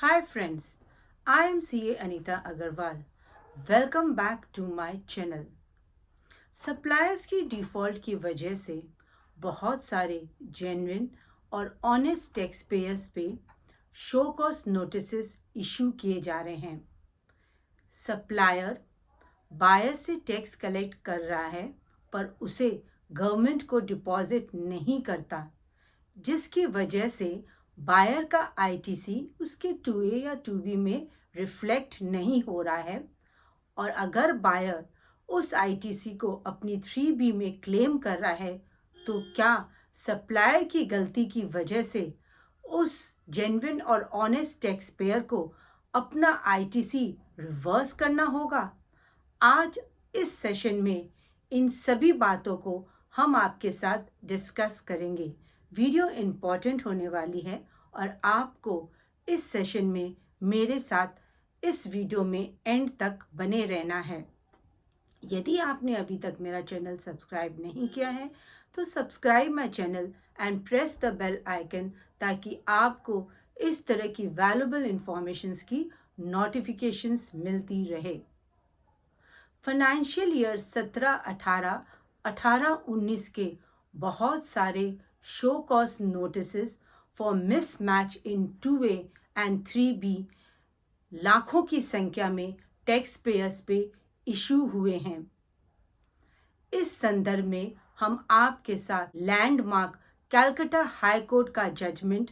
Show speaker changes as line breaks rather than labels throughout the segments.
Hi friends, I am CA Anita Agarwal. Welcome back to my channel. Suppliers की default की वजह से बहुत सारे जेन्युइन और ऑनेस्ट टैक्स पेयर्स पे शो कॉज नोटिसेस इशू किए जा रहे हैं। सप्लायर बायर से टैक्स कलेक्ट कर रहा है पर उसे गवर्नमेंट को डिपॉजिट नहीं करता, जिसकी वजह से बायर का आईटीसी उसके 2A या 2B में रिफ्लेक्ट नहीं हो रहा है। और अगर बायर उस आईटीसी को अपनी 3B में क्लेम कर रहा है तो क्या सप्लायर की गलती की वजह से उस जेन्युइन और ऑनेस्ट टैक्स पेयर को अपना आईटीसी रिवर्स करना होगा? आज इस सेशन में इन सभी बातों को हम आपके साथ डिस्कस करेंगे। वीडियो इम्पॉर्टेंट होने वाली है और आपको इस सेशन में मेरे साथ इस वीडियो में एंड तक बने रहना है। यदि आपने अभी तक मेरा चैनल सब्सक्राइब नहीं किया है तो subscribe my channel and press the bell icon ताकि आपको इस तरह की वैल्यूएबल इंफॉर्मेशंस की नोटिफिकेशंस मिलती रहे। फाइनेंशियल ईयर 17-18, 18-19 के बहुत सारे show cause notices for mismatch in 2A and 3B लाखों की संख्या में टैक्स पेयर्स पे इशू हुए हैं। इस संदर्भ में हम आपके साथ लैंडमार्क कलकत्ता हाई कोर्ट का judgment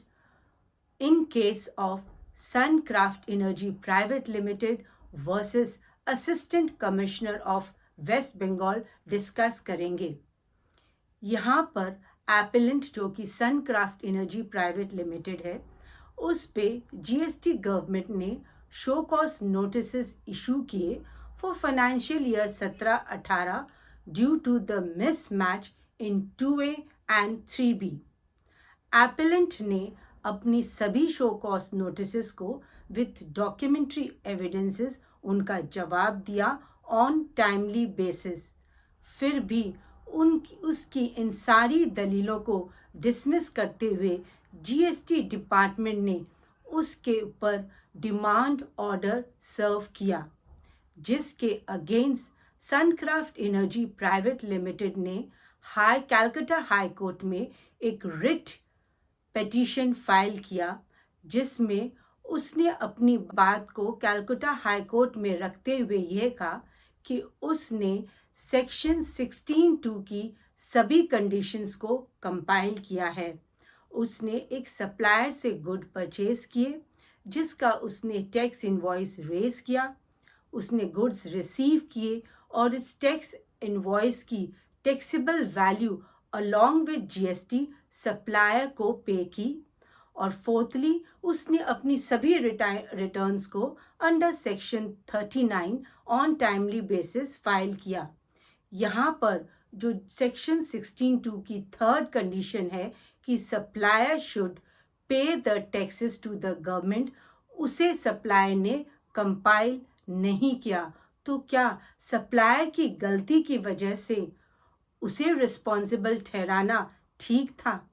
in case of Suncraft energy private limited versus assistant commissioner of West Bengal discuss करेंगे। यहाँ पर एपेलेंट जो कि सनक्राफ्ट एनर्जी प्राइवेट लिमिटेड है, उस पे जीएसटी गवर्नमेंट ने शो कॉज नोटिसेस इशू किए for financial year 17-18 due to the mismatch in 2A and 3B। Appellant ने अपनी सभी शो कॉज नोटिसेस को विथ डॉक्यूमेंट्री एविडेंसेस उनका जवाब दिया ऑन टाइमली बेसिस। फिर भी उसकी इन सारी दलीलों को डिसमिस करते हुए जीएसटी डिपार्टमेंट ने उसके ऊपर डिमांड ऑर्डर सर्व किया, जिसके अगेंस्ट सनक्राफ्ट एनर्जी प्राइवेट लिमिटेड ने कलकत्ता हाई कोर्ट में एक रिट पिटीशन फाइल किया, जिसमें उसने अपनी बात को कलकत्ता हाई कोर्ट में रखते हुए यह कहा कि उसने सेक्शन 16(2) की सभी कंडीशंस को कंपाइल किया है। उसने एक सप्लायर से गुड परचेज किए, जिसका उसने टैक्स इनवॉइस रेज किया, उसने गुड्स रिसीव किए और इस टैक्स इनवॉइस की taxable value along with GST supplier को पे की। और फोर्थली उसने अपनी सभी रिटर्न्स को under section 39 on timely basis file किया। यहाँ पर जो सेक्शन 16(2) की थर्ड कंडीशन है कि supplier should pay the taxes to the government, उसे सप्लायर ने कंपाइल नहीं किया। तो क्या सप्लायर की गलती की वजह से उसे रिस्पॉन्सिबल ठहराना ठीक था?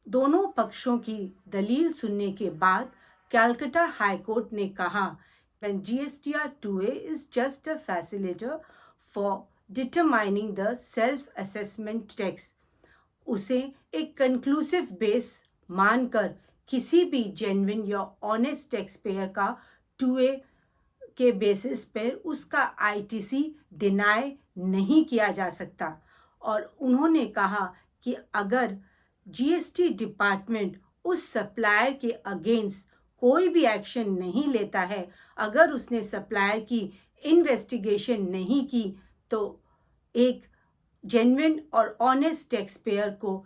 दोनों पक्षों की दलील सुनने के बाद कलकत्ता हाई कोर्ट ने कहा when GSTR 2A is just a facilitator for determining the self-assessment tax, उसे एक कंक्लूसिव बेस मानकर किसी भी जेन्युइन या ऑनेस्ट टैक्स पेयर का 2A के बेसिस पर उसका आईटीसी डिनाई नहीं किया जा सकता। और उन्होंने कहा कि अगर जीएसटी डिपार्टमेंट उस सप्लायर के अगेंस्ट कोई भी एक्शन नहीं लेता है, अगर उसने सप्लायर की इन्वेस्टिगेशन नहीं की, तो एक जेन्युइन और ऑनेस्ट टैक्स पेयर को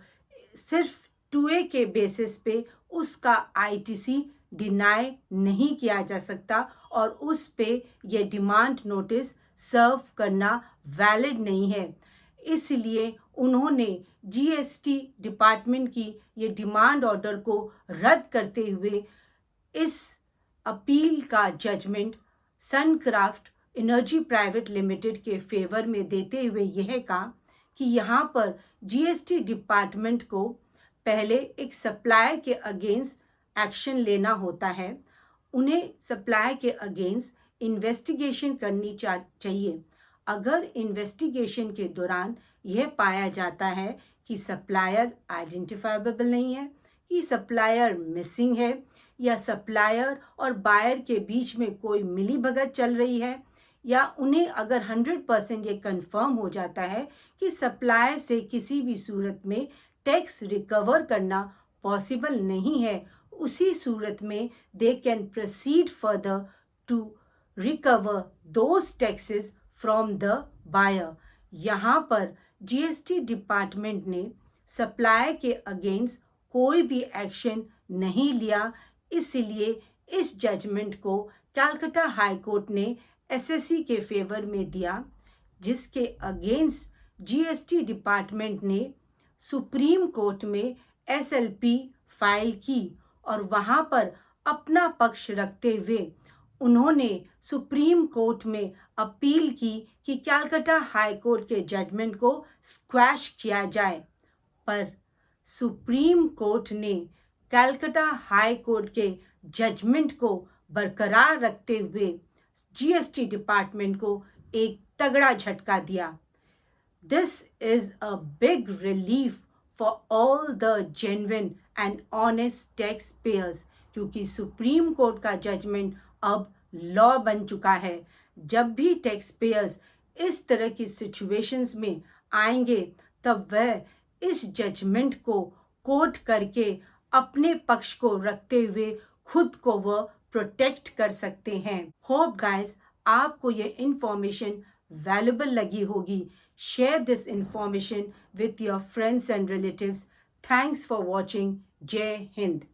सिर्फ 2A के बेसिस पे उसका आईटीसी डिनाई नहीं किया जा सकता और उस पे ये डिमांड नोटिस सर्व करना वैलिड नहीं है। इसलिए उन्होंने जीएसटी डिपार्टमेंट की ये डिमांड ऑर्डर को रद्द करते हुए इस अपील का जजमेंट सनक्राफ्ट एनर्जी प्राइवेट लिमिटेड के फेवर में देते हुए यह कहा कि यहाँ पर जीएसटी डिपार्टमेंट को पहले एक सप्लायर के अगेंस्ट एक्शन लेना होता है, उन्हें सप्लायर के अगेंस्ट इन्वेस्टिगेशन करनी चाहिए। अगर इन्वेस्टिगेशन के दौरान यह पाया जाता है कि सप्लायर आइडेंटिफाइबल नहीं है, कि सप्लायर मिसिंग है, या सप्लायर और बायर के बीच में कोई मिलीभगत चल रही है, या उन्हें अगर 100% ये कंफर्म हो जाता है कि सप्लायर से किसी भी सूरत में टैक्स रिकवर करना पॉसिबल नहीं है, उसी सूरत में they can proceed further to recover those taxes from the buyer. यहाँ पर जीएसटी डिपार्टमेंट ने सप्लायर के अगेंस्ट कोई भी एक्शन नहीं लिया, इसलिए इस जजमेंट को कलकत्ता हाई कोर्ट ने एसएससी के फेवर में दिया, जिसके अगेंस्ट जीएसटी डिपार्टमेंट ने सुप्रीम कोर्ट में एसएलपी फाइल की और वहां पर अपना पक्ष रखते हुए उन्होंने सुप्रीम कोर्ट में अपील की कि कलकत्ता हाई कोर्ट के जजमेंट को स्क्वैश किया जाए। पर सुप्रीम कोर्ट ने कलकत्ता हाई कोर्ट के जजमेंट को बरकरार रखते हुए जीएसटी डिपार्टमेंट को एक तगड़ा झटका दिया। This is a big relief for all the genuine and honest tax payers, क्योंकि सुप्रीम कोर्ट का जजमेंट अब लॉ बन चुका है। जब भी टैक्स पेयर्स इस तरह की सिचुएशंस में आएंगे, तब वह इस जजमेंट को कोट करके अपने पक्ष को रखते हुए खुद को वह प्रोटेक्ट कर सकते हैं। होप गाइस आपको ये इंफॉर्मेशन वैल्यूबल लगी होगी। Share this information with your friends and relatives. Thanks for watching. जय हिंद।